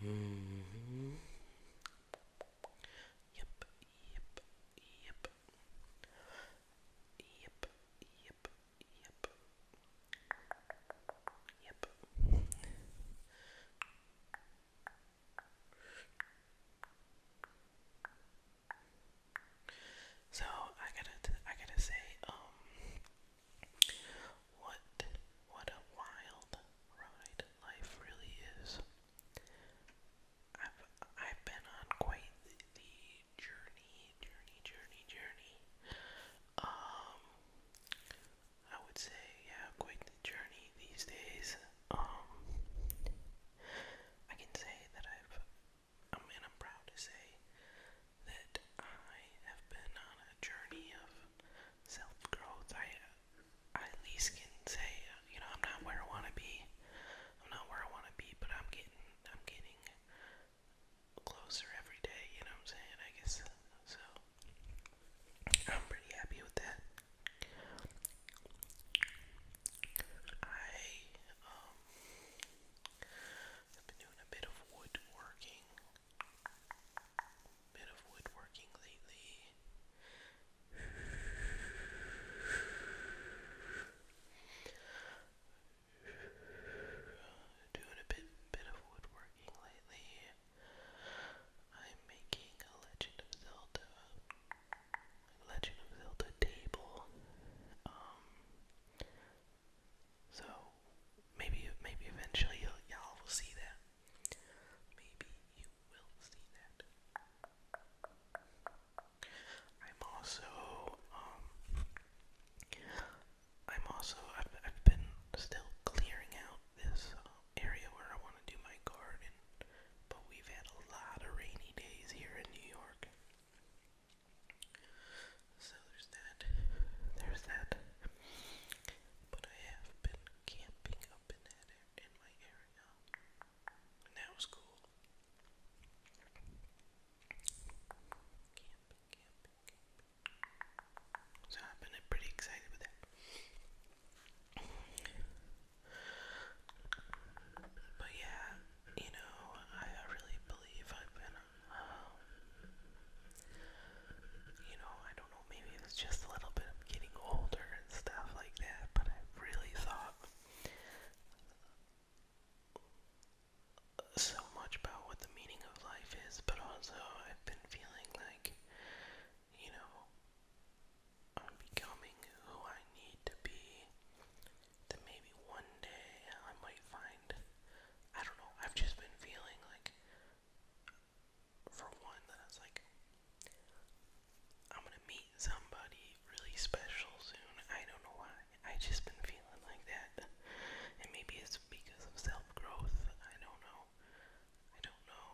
Mm-hmm. Yep, yep, yep, yep, yep, yep, yep. So I gotta say, what what a wild ride life really is. I've been on quite the journey. Um, I would say, yeah, quite the journey these days. I can say that and I'm proud to say that I have been on a journey of self-growth. I at least can say, I'm not where I want to be. I'm not where I want to be, but I'm getting closer every day. You know what I'm saying? I guess so. I'm pretty happy with that. I've been doing a bit of woodworking lately. Doing a bit of woodworking lately. I'm making a Legend of Zelda table. Um, so maybe eventually y'all will see that. Maybe you will see that. I'm also um I've been still clearing out this area where I want to do my garden, but we've had a lot of rainy days here in New York. So there's that. But I have been camping up in my area, and that was cool. So I've been pretty excited with that. But yeah, I really believe I've been, I don't know, maybe it's just a little bit of getting older and stuff like that, but I really thought so much about what the meaning of life is, but also I've been feeling like, you know, I'm becoming who I need to be, that maybe one day I might find, I don't know, I've just been feeling like, for one, that I was like, I'm gonna meet somebody really special soon. I don't know why. I just been feeling like that. And maybe it's because of self-growth. I don't know. I don't know.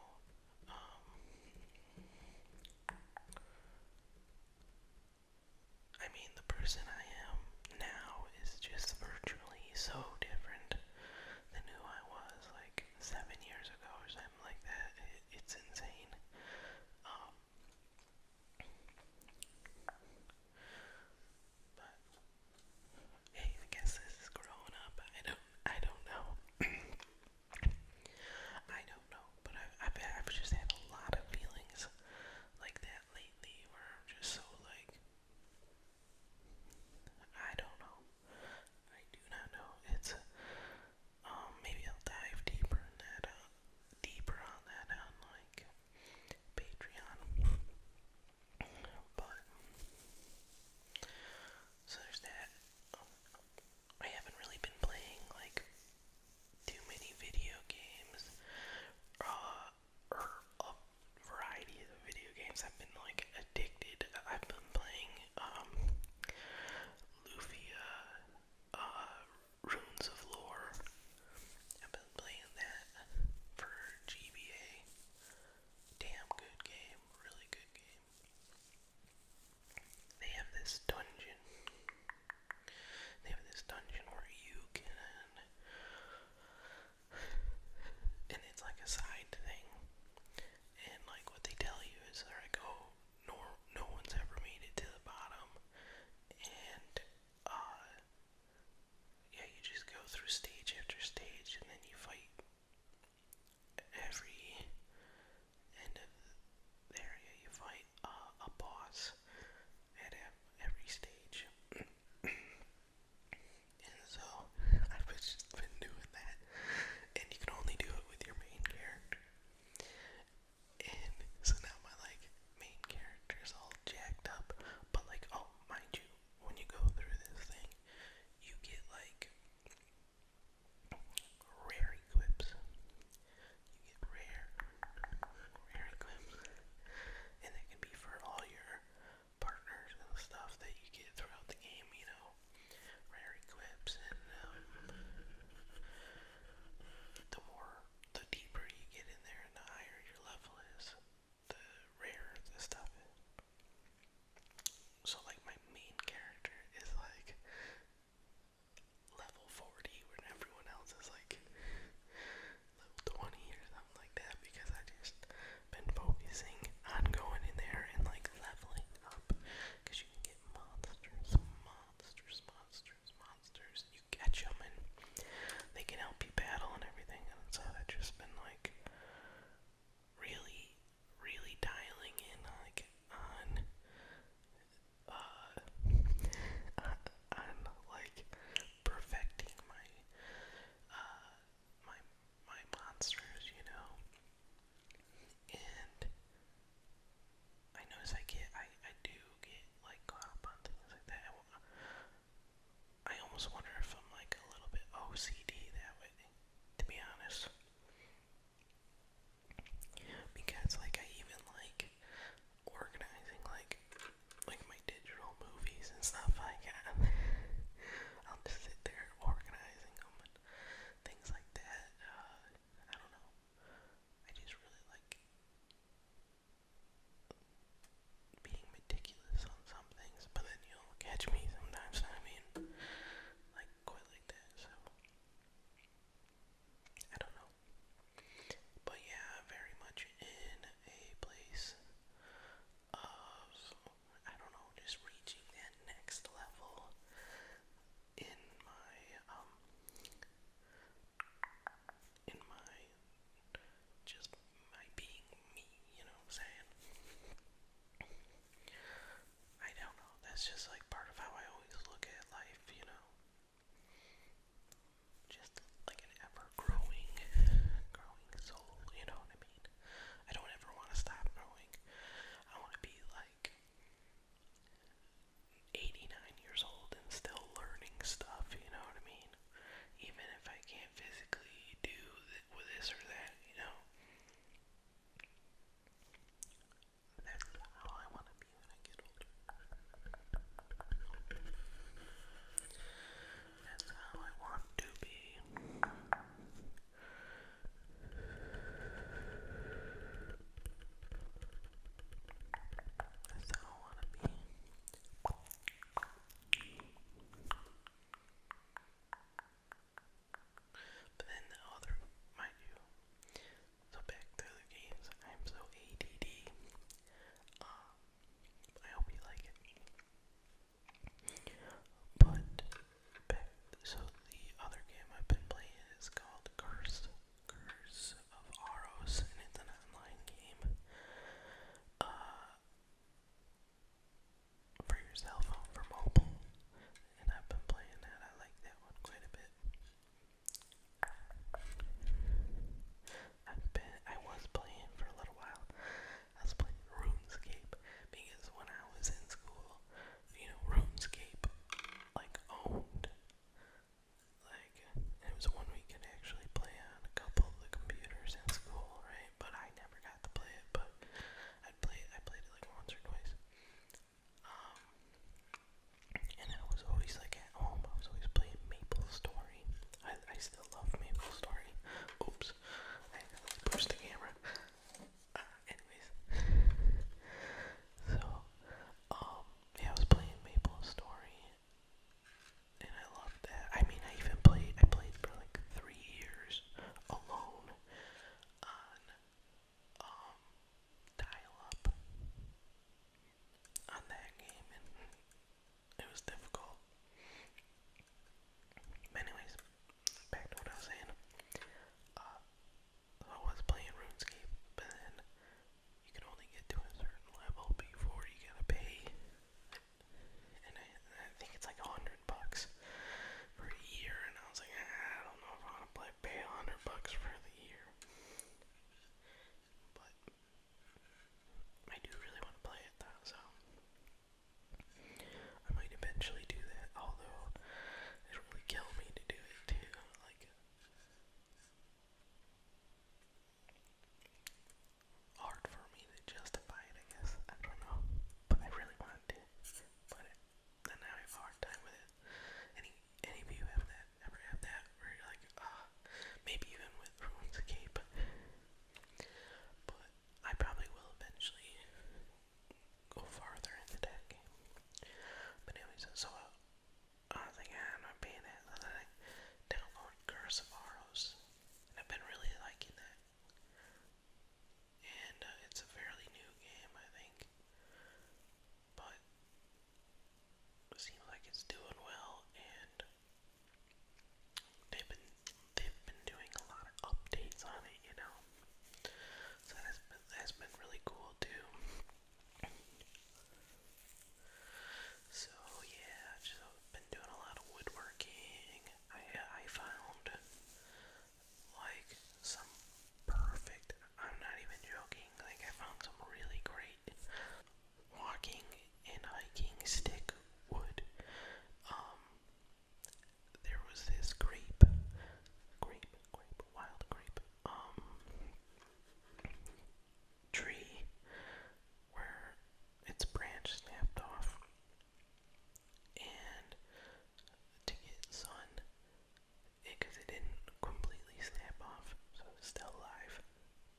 still alive,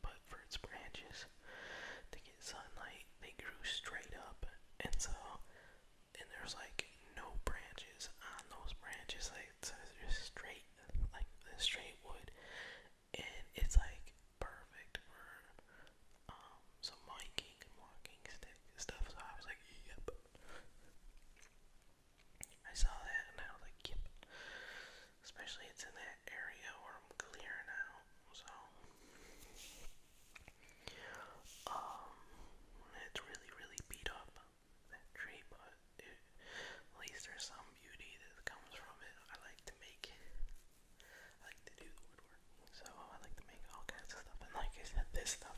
but for its branches to get sunlight, they grew straight up, and so, and there's like no branches on those branches, like so it's just straight, like the straight wood, and it's like perfect for some hiking and walking stick stuff. So I was like, yep. I saw that and I was like, yep. Especially it's in that area where I'm clearing out. So it's really, really beat up, that tree, but at least there's some beauty that comes from it. I like to do the woodworking, so I like to make all kinds of stuff. And like I said, this stuff